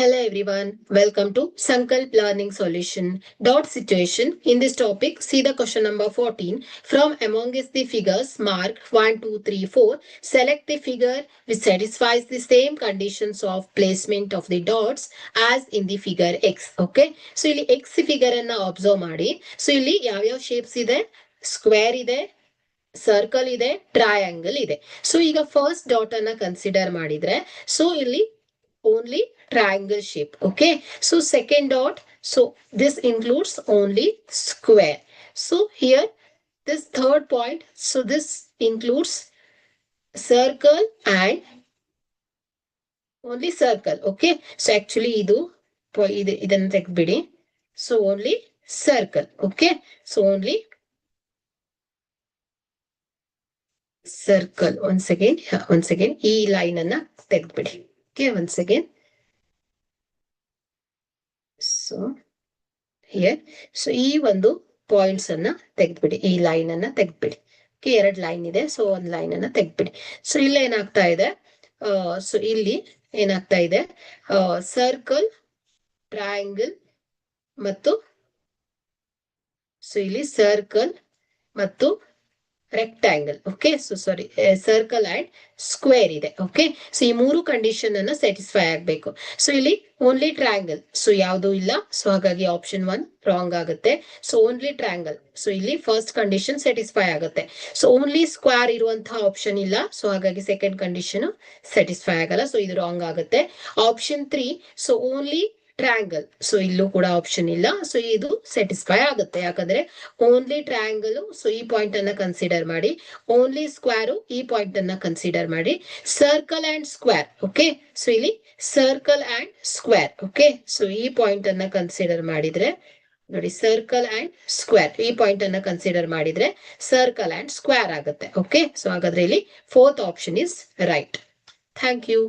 Hello everyone, welcome to Sankalp Learning Solution. Dot situation. In this topic, see the question number 14. From amongst the figures marked 1, 2, 3, 4, select the figure which satisfies the same conditions of placement of the dots as in the figure X. Okay. So ಇಲ್ಲಿ X figure ಅನ್ನ observe ಮಾಡಿ. So ಇಲ್ಲಿ ಯಾವ shapes ಇದೆ? Square ಇದೆ. Circle ಇದೆ, triangle ಇದೆ. So ಈಗ ಫಸ್ಟ್ ಡಾಟ್ ಅನ್ನ ಕನ್ಸಿಡರ್ ಮಾಡಿದ್ರೆ ಸೊ ಇಲ್ಲಿ only triangle shape. Okay, so second dot, so this includes only square. So here this third point, so this includes circle and only circle. Okay, so actually idanna ತೆಗೆದ್ಬಿಡಿ. So only circle. Okay, so only circle. Once again ಈ line ಅನ್ನ ತೆಗೆದ್ಬಿಡಿ. Okay, once again. So here, so ಈ ಒಂದು points ಅನ್ನ ತೆಗೆದ್ಬಿಡಿ, ಈ line ಅನ್ನ ತೆಗೆದ್ಬಿಡಿ. Okay, 2 line ಇದೆ, so ಒಂದ್ line ಅನ್ನ ತೆಗೆದ್ಬಿಡಿ. ಸೊ ಇಲ್ಲ ಏನಾಗ್ತಾ ಇದೆ, ಸೊ ಇಲ್ಲಿ ಏನಾಗ್ತಾ ಇದೆ, ಸರ್ಕಲ್, ಟ್ರಯಾಂಗಲ್ ಮತ್ತು ಸೊ ಇಲ್ಲಿ ಸರ್ಕಲ್ ಮತ್ತು rectangle. Okay, so sorry, circle and square ಇದೆ. ಓಕೆ, ಸೊ ಈ 3 ಕಂಡೀಷನ್ ಅನ್ನ ಸ್ಯಾಟಿಸ್ಫೈ ಆಗ್ಬೇಕು. ಸೊ ಇಲ್ಲಿ ಓನ್ಲಿ ಟ್ರಯಾಂಗಲ್, ಸೊ ಯಾವುದು ಇಲ್ಲ, ಸೊ ಹಾಗಾಗಿ ಆಪ್ಷನ್ 1 ರಾಂಗ್ ಆಗುತ್ತೆ. ಸೊ ಓನ್ಲಿ ಟ್ರಯಾಂಗಲ್, ಸೊ ಇಲ್ಲಿ ಫಸ್ಟ್ ಕಂಡೀಷನ್ ಸ್ಯಾಟಿಸ್ಫೈ ಆಗುತ್ತೆ. ಸೊ ಓನ್ಲಿ ಸ್ಕ್ವೇರ್ ಇರುವಂತಹ ಆಪ್ಷನ್ ಇಲ್ಲ, ಸೊ ಹಾಗಾಗಿ ಸೆಕೆಂಡ್ ಕಂಡೀಷನ್ ಸ್ಯಾಟಿಸ್ಫೈ ಆಗಲ್ಲ, ಸೊ ಇದು ರಾಂಗ್ ಆಗುತ್ತೆ. Option 3, so only triangle, so ಇಲ್ಲೂ ಕೂಡ ಆಪ್ಷನ್ ಇಲ್ಲ, ಸೊ ಇದು ಸ್ಯಾಟಿಸ್ಫೈ ಆಗುತ್ತೆ. ಯಾಕಂದ್ರೆ ಓನ್ಲಿ ಟ್ರಯಾಂಗಲ್, ಸೊ ಈ ಪಾಯಿಂಟ್ ಅನ್ನ ಕನ್ಸಿಡರ್ ಮಾಡಿ, ಓನ್ಲಿ ಸ್ಕ್ವೇರ್ ಈ ಪಾಯಿಂಟ್ ಅನ್ನ ಕನ್ಸಿಡರ್ ಮಾಡಿ, circle and square. Okay, so ಇಲ್ಲಿ circle and square. Okay, so ಈ ಪಾಯಿಂಟ್ ಅನ್ನ ಕನ್ಸಿಡರ್ ಮಾಡಿದ್ರೆ ನೋಡಿ, ಸರ್ಕಲ್ ಅಂಡ್ ಸ್ಕ್ವೇರ್ ಈ ಪಾಯಿಂಟ್ ಅನ್ನ ಕನ್ಸಿಡರ್ ಮಾಡಿದ್ರೆ ಸರ್ಕಲ್ ಅಂಡ್ ಸ್ಕ್ವೇರ್ ಆಗುತ್ತೆ. ಓಕೆ, ಸೊ ಹಾಗಾದ್ರೆ ಇಲ್ಲಿ 4th option is right. Thank you.